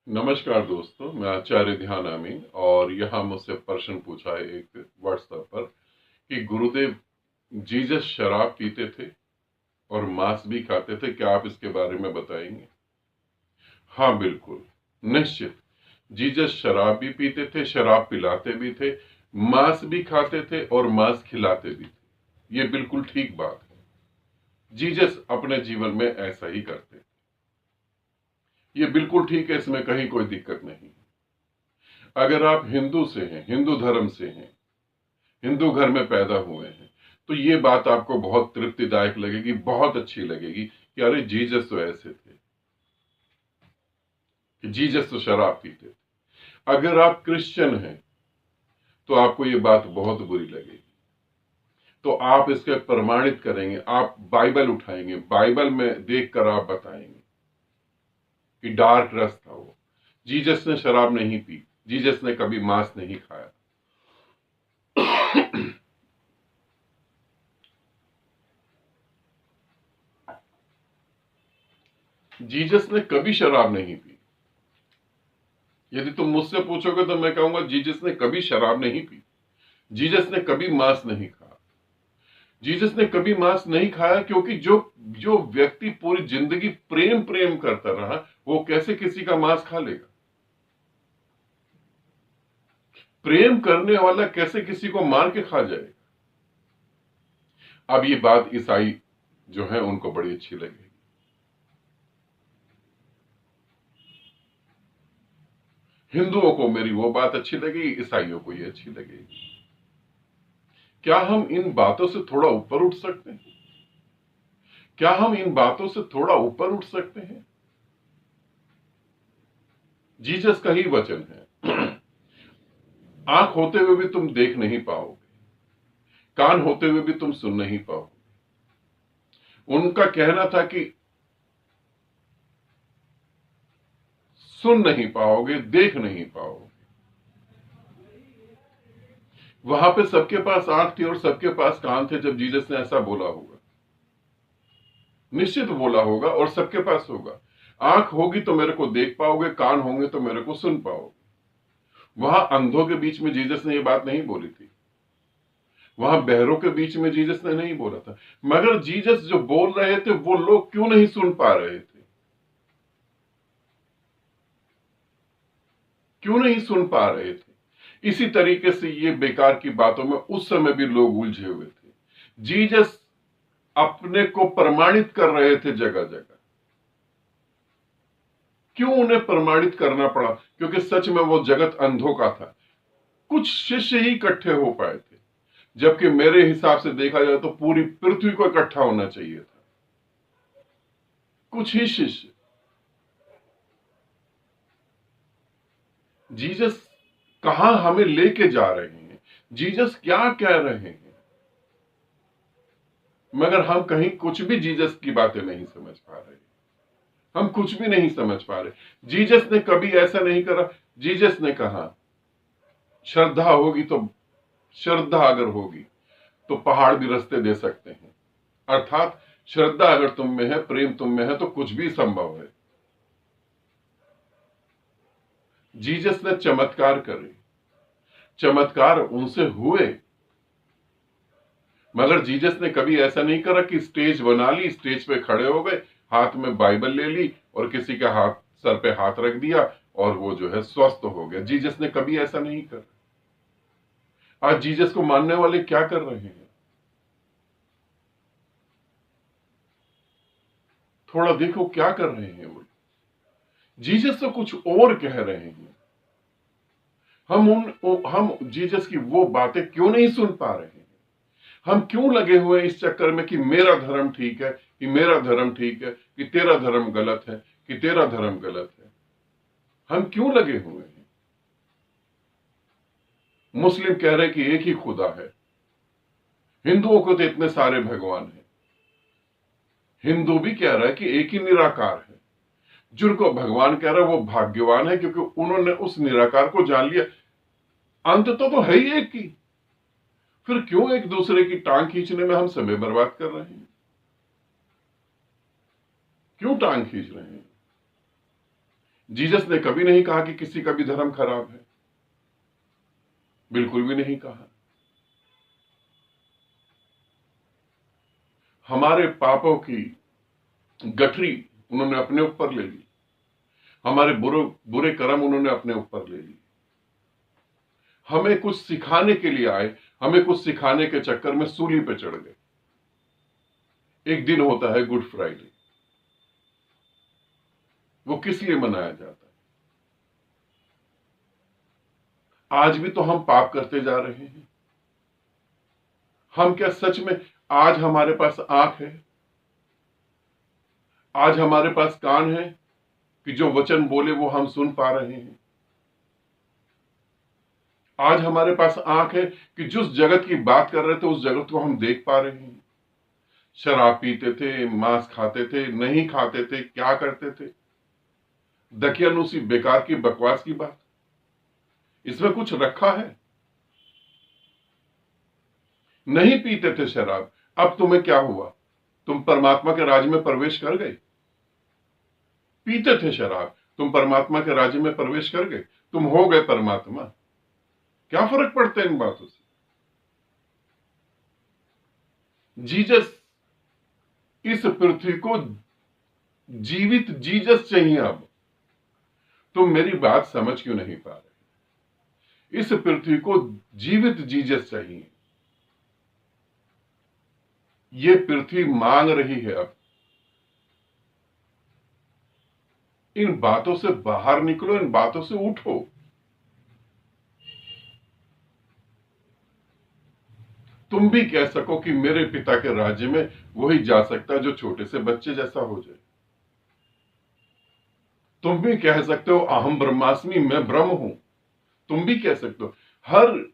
नमस्कार दोस्तों, मैं आचार्य ध्यान अमीन और यहाँ मुझसे प्रश्न पूछा है एक व्हाट्सएप पर कि गुरुदेव जीसस शराब पीते थे और मांस भी खाते थे, क्या आप इसके बारे में बताएंगे? हाँ बिल्कुल, निश्चित। जीसस शराब भी पीते थे, शराब पिलाते भी थे, मांस भी खाते थे और मांस खिलाते भी थे। ये बिल्कुल ठीक बात है। जीसस अपने जीवन में ऐसा ही करते थे। ये बिल्कुल ठीक है, इसमें कहीं कोई दिक्कत नहीं। अगर आप हिंदू से हैं, हिंदू धर्म से हैं, हिंदू घर में पैदा हुए हैं, तो ये बात आपको बहुत तृप्तिदायक लगेगी, बहुत अच्छी लगेगी कि अरे जीसस तो ऐसे थे, कि जीसस तो शराब पीते थे। अगर आप क्रिश्चियन हैं तो आपको ये बात बहुत बुरी लगेगी। तो आप इसके प्रमाणित करेंगे, आप बाइबल उठाएंगे, बाइबल में देखकर आप बताएंगे कि डार्क रस था वो। जीसस ने शराब नहीं पी, जीसस ने कभी मांस नहीं खाया। जीसस ने कभी शराब नहीं पी। यदि तुम मुझसे पूछोगे तो मैं कहूंगा जीसस ने कभी शराब नहीं पी, जीसस ने कभी मांस नहीं खाया। जीसस ने कभी मांस नहीं खाया क्योंकि जो जो व्यक्ति पूरी जिंदगी प्रेम प्रेम करता रहा, वो कैसे किसी का मांस खा लेगा? प्रेम करने वाला कैसे किसी को मार के खा जाएगा? अब ये बात ईसाई जो है उनको बड़ी अच्छी लगेगी। हिंदुओं को मेरी वो बात अच्छी लगेगी, ईसाइयों को ये अच्छी लगेगी। क्या हम इन बातों से थोड़ा ऊपर उठ सकते हैं? क्या हम इन बातों से थोड़ा ऊपर उठ सकते हैं? जीसस का ही वचन है। आंख होते हुए भी तुम देख नहीं पाओगे, कान होते हुए भी तुम सुन नहीं पाओगे। उनका कहना था कि सुन नहीं पाओगे, देख नहीं पाओगे। वहां पे सबके पास आंख थी और सबके पास कान थे जब जीसस ने ऐसा बोला होगा। निश्चित बोला होगा और सबके पास होगा। आंख होगी तो मेरे को देख पाओगे, कान होंगे तो मेरे को सुन पाओगे। वहां अंधों के बीच में जीसस ने ये बात नहीं बोली थी, वहां बहरों के बीच में जीसस ने नहीं बोला था। मगर जीसस जो बोल रहे थे वो लोग क्यों नहीं सुन पा रहे थे? क्यों नहीं सुन पा रहे थे? इसी तरीके से ये बेकार की बातों में उस समय भी लोग उलझे हुए थे। जीसस अपने को प्रमाणित कर रहे थे जगह जगह। क्यों उन्हें प्रमाणित करना पड़ा? क्योंकि सच में वो जगत अंधों का था। कुछ शिष्य ही इकट्ठे हो पाए थे, जबकि मेरे हिसाब से देखा जाए तो पूरी पृथ्वी को इकट्ठा होना चाहिए था। कुछ ही शिष्य। जीसस कहां हमें लेके जा रहे हैं, जीसस क्या कह रहे हैं, मगर हम कहीं कुछ भी जीसस की बातें नहीं समझ पा रहे। हम कुछ भी नहीं समझ पा रहे। जीसस ने कभी ऐसा नहीं करा। जीसस ने कहा श्रद्धा होगी तो, श्रद्धा अगर होगी तो पहाड़ भी रास्ते दे सकते हैं। अर्थात श्रद्धा अगर तुम में है, प्रेम तुम में है, तो कुछ भी संभव है। जीसस ने चमत्कार करे, चमत्कार उनसे हुए, मगर जीसस ने कभी ऐसा नहीं करा कि स्टेज बना ली, स्टेज पे खड़े हो गए, हाथ में बाइबल ले ली और किसी के हाथ, सर पे हाथ रख दिया और वो जो है स्वस्थ हो गया। जीसस ने कभी ऐसा नहीं करा। आज जीसस को मानने वाले क्या कर रहे हैं? थोड़ा देखो क्या कर रहे हैं वो। जीसस तो कुछ और कह रहे हैं। हम जीसस की वो बातें क्यों नहीं सुन पा रहे हैं? हम क्यों लगे हुए हैं इस चक्कर में कि मेरा धर्म ठीक है, कि मेरा धर्म ठीक है, कि तेरा धर्म गलत है, कि तेरा धर्म गलत है? हम क्यों लगे हुए हैं? मुस्लिम कह रहे हैं कि एक ही खुदा है, हिंदुओं को तो इतने सारे भगवान हैं। हिंदू भी कह रहा है कि एक ही निराकार है। जिनको भगवान कह रहा है वो भाग्यवान है, क्योंकि उन्होंने उस निराकार को जान लिया। अंत तो है ही एक ही। फिर क्यों एक दूसरे की टांग खींचने में हम समय बर्बाद कर रहे हैं? क्यों टांग खींच रहे हैं? जीसस ने कभी नहीं कहा कि किसी का भी धर्म खराब है, बिल्कुल भी नहीं कहा। हमारे पापों की गठरी उन्होंने अपने ऊपर ले ली, हमारे बुरे कर्म उन्होंने अपने ऊपर ले ली। हमें कुछ सिखाने के लिए आए, हमें कुछ सिखाने के चक्कर में सूली पे चढ़ गए। एक दिन होता है गुड फ्राइडे, वो किस लिए मनाया जाता है? आज भी तो हम पाप करते जा रहे हैं। हम क्या सच में आज हमारे पास आंख है, आज हमारे पास कान है कि जो वचन बोले वो हम सुन पा रहे हैं? आज हमारे पास आंख है कि जिस जगत की बात कर रहे थे उस जगत को हम देख पा रहे हैं? शराब पीते थे, मांस खाते थे, नहीं खाते थे, क्या करते थे? दकियानूसी बेकार की बकवास की बात, इसमें कुछ रखा है? नहीं पीते थे शराब, अब तुम्हें क्या हुआ? तुम परमात्मा के राज्य में प्रवेश कर गए। पीते थे शराब, तुम परमात्मा के राज्य में प्रवेश कर गए, तुम हो गए परमात्मा। क्या फर्क पड़ता है इन बातों से? जीसस, इस पृथ्वी को जीवित जीसस चाहिए। अब तुम मेरी बात समझ क्यों नहीं पा रहे? इस पृथ्वी को जीवित जीसस चाहिए। ये पृथ्वी मांग रही है अब। इन बातों से बाहर निकलो, इन बातों से उठो। तुम भी कह सको कि मेरे पिता के राज्य में वही जा सकता है जो छोटे से बच्चे जैसा हो जाए। तुम भी कह सकते हो अहम ब्रह्मास्मि, मैं ब्रह्म हूं। तुम भी कह सकते हो। हर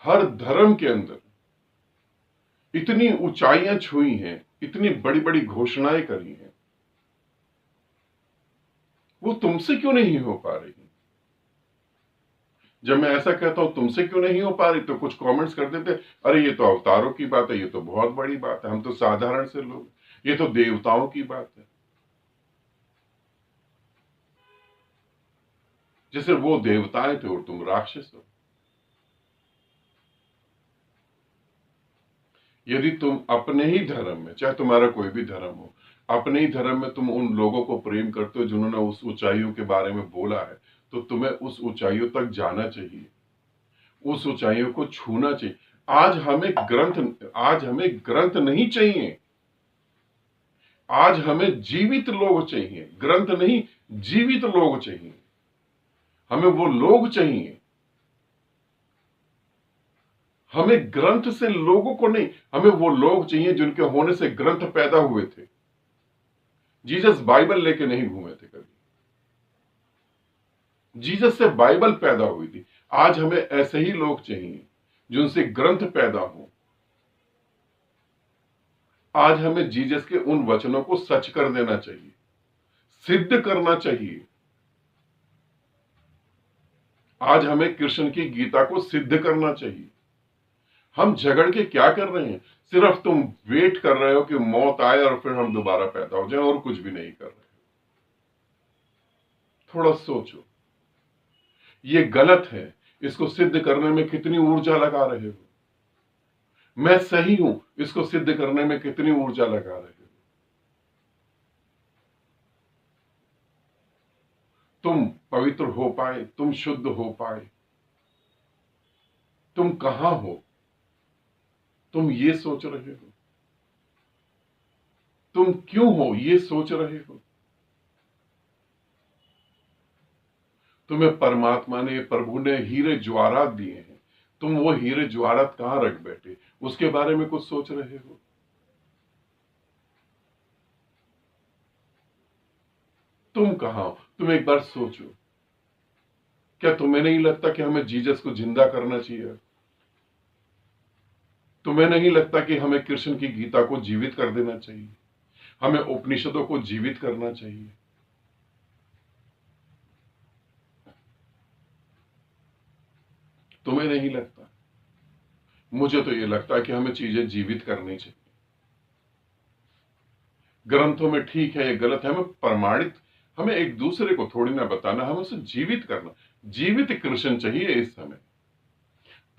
हर धर्म के अंदर इतनी ऊंचाइयां छुई हैं, इतनी बड़ी बड़ी घोषणाएं करी हैं, वो तुमसे क्यों नहीं हो पा रही? जब मैं ऐसा कहता हूं तुमसे क्यों नहीं हो पा रही, तो कुछ कमेंट्स कर देते, अरे ये तो अवतारों की बात है, ये तो बहुत बड़ी बात है, हम तो साधारण से लोग, ये तो देवताओं की बात है। जैसे वो देवताएं थे और तुम राक्षस हो। यदि तुम अपने ही धर्म में, चाहे तुम्हारा कोई भी धर्म हो, अपने ही धर्म में तुम उन लोगों को प्रेम करते हो जिन्होंने उस ऊंचाइयों के बारे में बोला है, तो तुम्हें उस ऊंचाइयों तक जाना चाहिए, उस ऊंचाइयों को छूना चाहिए। आज हमें ग्रंथ नहीं चाहिए, आज हमें जीवित लोग चाहिए। ग्रंथ नहीं, जीवित लोग चाहिए। हमें वो लोग चाहिए। हमें ग्रंथ से लोगों को नहीं, हमें वो लोग चाहिए जिनके होने से ग्रंथ पैदा हुए थे। जीसस बाइबल लेके नहीं घूमे थे कभी, जीसस से बाइबल पैदा हुई थी। आज हमें ऐसे ही लोग चाहिए जिनसे ग्रंथ पैदा हो। आज हमें जीसस के उन वचनों को सच कर देना चाहिए, सिद्ध करना चाहिए। आज हमें कृष्ण की गीता को सिद्ध करना चाहिए। हम झगड़ के क्या कर रहे हैं? सिर्फ तुम वेट कर रहे हो कि मौत आए और फिर हम दोबारा पैदा हो जाएं, और कुछ भी नहीं कर रहे। थोड़ा सोचो, ये गलत है, इसको सिद्ध करने में कितनी ऊर्जा लगा रहे हो? मैं सही हूं, इसको सिद्ध करने में कितनी ऊर्जा लगा रहे हो? तुम पवित्र हो पाए, तुम शुद्ध हो पाए, तुम कहां हो? तुम ये सोच रहे हो? तुम क्यों हो ये सोच रहे हो? तुम्हें परमात्मा ने, प्रभु ने हीरे ज्वारात दिए हैं, तुम वो हीरे ज्वारात कहां रख बैठे? उसके बारे में कुछ सोच रहे हो? तुम कहां हो? तुम एक बार सोचो। क्या तुम्हें नहीं लगता कि हमें जीसस को जिंदा करना चाहिए? तुम्हें नहीं लगता कि हमें कृष्ण की गीता को जीवित कर देना चाहिए? हमें उपनिषदों को जीवित करना चाहिए? तुम्हें नहीं लगता? मुझे तो ये लगता है कि हमें चीजें जीवित करनी चाहिए। ग्रंथों में ठीक है, ये गलत है, हमें प्रमाणित हमें एक दूसरे को थोड़ी ना बताना, हमें उसे जीवित करना। जीवित कृष्ण चाहिए इस समय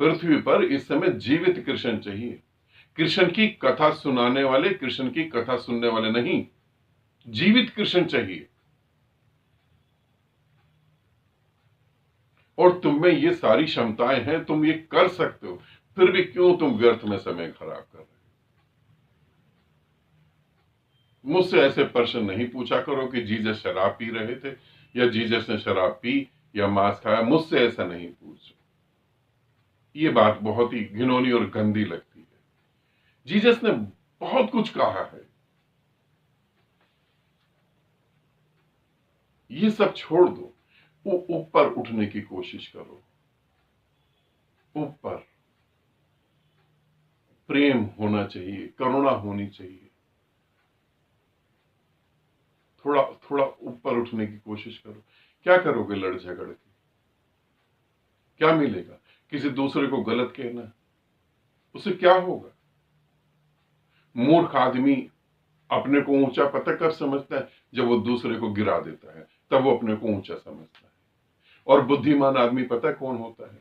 पृथ्वी पर, इस समय जीवित कृष्ण चाहिए। कृष्ण की कथा सुनाने वाले, कृष्ण की कथा सुनने वाले नहीं, जीवित कृष्ण चाहिए। और तुम में ये सारी क्षमताएं हैं, तुम ये कर सकते हो, फिर भी क्यों तुम व्यर्थ में समय खराब कर रहे हो? मुझसे ऐसे प्रश्न नहीं पूछा करो कि जीसस शराब पी रहे थे या जीसस ने शराब पी या मांस खाया। मुझसे ऐसा नहीं पूछो, ये बात बहुत ही घिनौनी और गंदी लगती है। जीसस ने बहुत कुछ कहा है, ये सब छोड़ दो, ऊपर उठने की कोशिश करो। ऊपर प्रेम होना चाहिए, करुणा होनी चाहिए। थोड़ा थोड़ा ऊपर उठने की कोशिश करो। क्या करोगे लड़ झगड़ के? क्या मिलेगा? किसी दूसरे को गलत कहना, उससे क्या होगा? मूर्ख आदमी अपने को ऊंचा पता कब समझता है? जब वो दूसरे को गिरा देता है, तब वो अपने को ऊंचा समझता है। और बुद्धिमान आदमी पता है कौन होता है?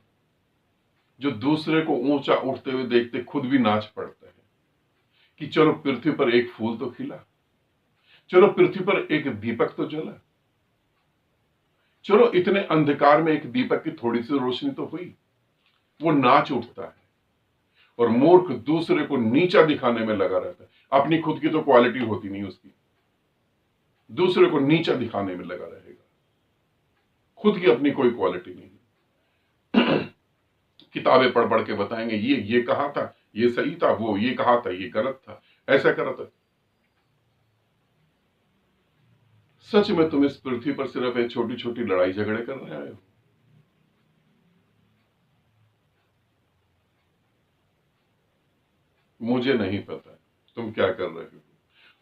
जो दूसरे को ऊंचा उठते हुए देखते खुद भी नाच पड़ता है कि चलो पृथ्वी पर एक फूल तो खिला, चलो पृथ्वी पर एक दीपक तो जला, चलो इतने अंधकार में एक दीपक की थोड़ी सी रोशनी तो हुई। वो नाच उठता है। और मूर्ख दूसरे को नीचा दिखाने में लगा रहता है। अपनी खुद की तो क्वालिटी होती नहीं उसकी, दूसरे को नीचा दिखाने में लगा रहेगा। खुद की अपनी कोई क्वालिटी नहीं। किताबें पढ़ पढ़ के बताएंगे ये कहा था, ये सही था, वो ये कहा था, ये गलत था, ऐसा करा था। सच में तुम इस पृथ्वी पर सिर्फ एक छोटी छोटी लड़ाई झगड़े कर रहे हो? मुझे नहीं पता तुम क्या कर रहे हो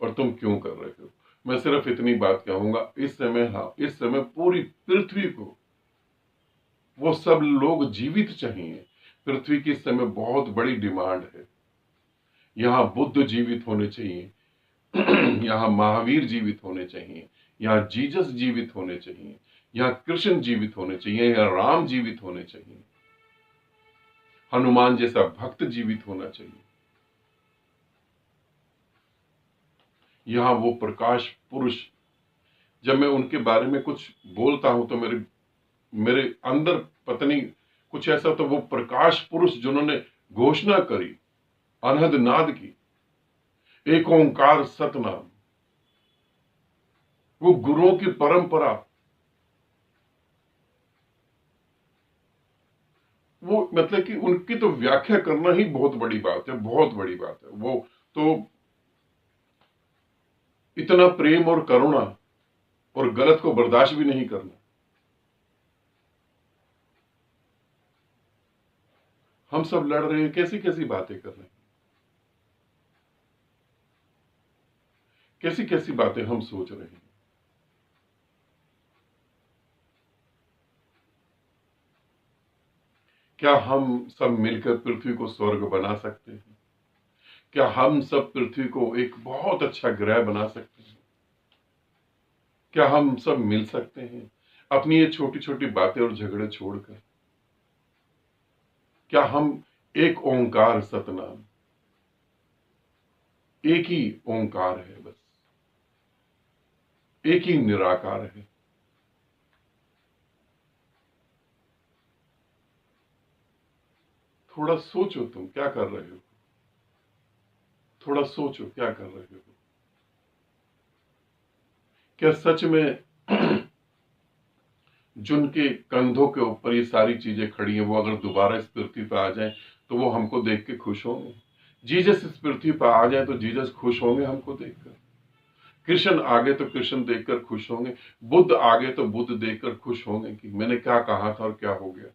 और तुम क्यों कर रहे हो। मैं सिर्फ इतनी बात कहूंगा, इस समय, हाँ, इस समय पूरी पृथ्वी को वो सब लोग जीवित चाहिए। पृथ्वी की इस समय बहुत बड़ी डिमांड है। यहाँ बुद्ध जीवित होने चाहिए, यहाँ महावीर जीवित होने चाहिए, यहाँ जीसस जीवित होने चाहिए, यहाँ कृष्ण जीवित होने चाहिए, यहाँ राम जीवित होने चाहिए, हनुमान जैसा भक्त जीवित होना चाहिए। यहाँ वो प्रकाश पुरुष, जब मैं उनके बारे में कुछ बोलता हूं तो मेरे मेरे अंदर पता नहीं कुछ ऐसा, तो वो प्रकाश पुरुष जिन्होंने घोषणा करी, अनहद नाद की, एक ओंकार सतनाम, वो गुरुओं की परंपरा, वो मतलब कि उनकी तो व्याख्या करना ही बहुत बड़ी बात है, बहुत बड़ी बात है। वो तो इतना प्रेम और करुणा और गलत को बर्दाश्त भी नहीं करना। हम सब लड़ रहे हैं, कैसी कैसी बातें कर रहे हैं, कैसी कैसी बातें हम सोच रहे हैं। क्या हम सब मिलकर पृथ्वी को स्वर्ग बना सकते हैं? क्या हम सब पृथ्वी को एक बहुत अच्छा ग्रह बना सकते हैं? क्या हम सब मिल सकते हैं अपनी ये छोटी छोटी बातें और झगड़े छोड़कर? क्या हम एक ओंकार सतनाम, एक ही ओंकार है बस, एक ही निराकार है। थोड़ा सोचो तुम क्या कर रहे हो, थोड़ा सोचो क्या कर रहे हो। क्या सच में जिनके कंधों के ऊपर ये सारी चीजें खड़ी हैं, वो अगर दोबारा इस पृथ्वी पर आ जाएं तो वो हमको देख के खुश होंगे? जीसस इस पृथ्वी पर आ जाए तो जीसस खुश होंगे हमको देखकर? कृष्ण आगे तो कृष्ण देखकर खुश होंगे, बुद्ध आगे तो बुद्ध देखकर खुश होंगे कि मैंने क्या कहा था और क्या हो गया?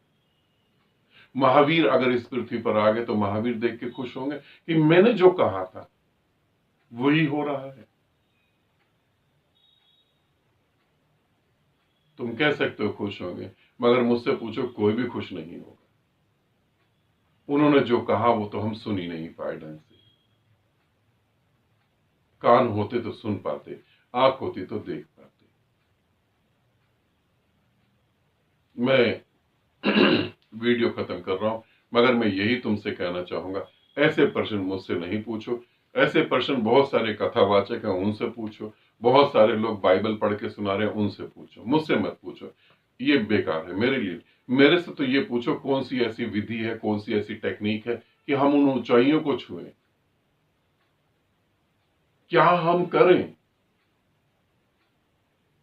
महावीर अगर इस पृथ्वी पर आ गए तो महावीर देख के खुश होंगे कि मैंने जो कहा था वही हो रहा है। तुम कह सकते हो खुश होंगे, मगर मुझसे पूछो कोई भी खुश नहीं होगा। उन्होंने जो कहा वो तो हम सुन ही नहीं पाए ढंग से। कान होते तो सुन पाते, आंख होती तो देख पाते। मैं वीडियो खत्म कर रहा हूं, मगर मैं यही तुमसे कहना चाहूंगा, ऐसे प्रश्न मुझसे नहीं पूछो। ऐसे प्रश्न बहुत सारे कथावाचक हैं, उनसे पूछो। बहुत सारे लोग बाइबल पढ़ के सुना रहे हैं, उनसे पूछो, मुझसे मत पूछो। ये बेकार है मेरे लिए। मेरे से तो ये पूछो, कौन सी ऐसी विधि है, कौन सी ऐसी टेक्निक है कि हम उन ऊंचाइयों को छुएं। क्या हम करें,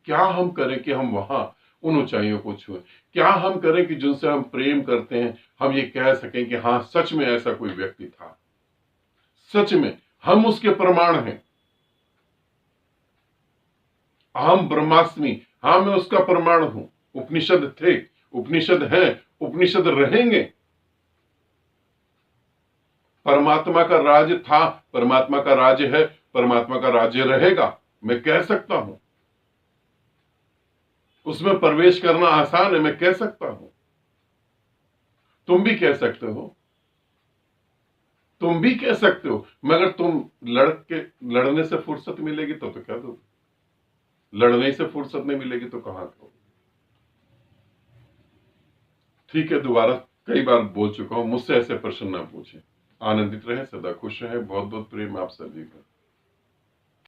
क्या हम करें कि हम वहां उन ऊंचाइयों को छुएं? क्या हम करें कि जिनसे हम प्रेम करते हैं, हम ये कह सकें कि हाँ, सच में ऐसा कोई व्यक्ति था, सच में हम उसके प्रमाण हैं। हम ब्रह्मास्मि, हाँ मैं उसका प्रमाण हूं। उपनिषद थे, उपनिषद हैं, उपनिषद रहेंगे। परमात्मा का राज था, परमात्मा का राज है, परमात्मा का राज्य रहेगा, मैं कह सकता हूं। उसमें प्रवेश करना आसान है, मैं कह सकता हूं। तुम भी कह सकते हो, तुम भी कह सकते हो, मगर तुम लड़ने से फुर्सत मिलेगी तो क्या दो? लड़ने से फुर्सत नहीं मिलेगी तो कहां करो? ठीक है, दोबारा कई बार बोल चुका हूं, मुझसे ऐसे प्रश्न ना पूछें। आनंदित रहें, सदा खुश रहें। बहुत बहुत प्रेम आप सभी का।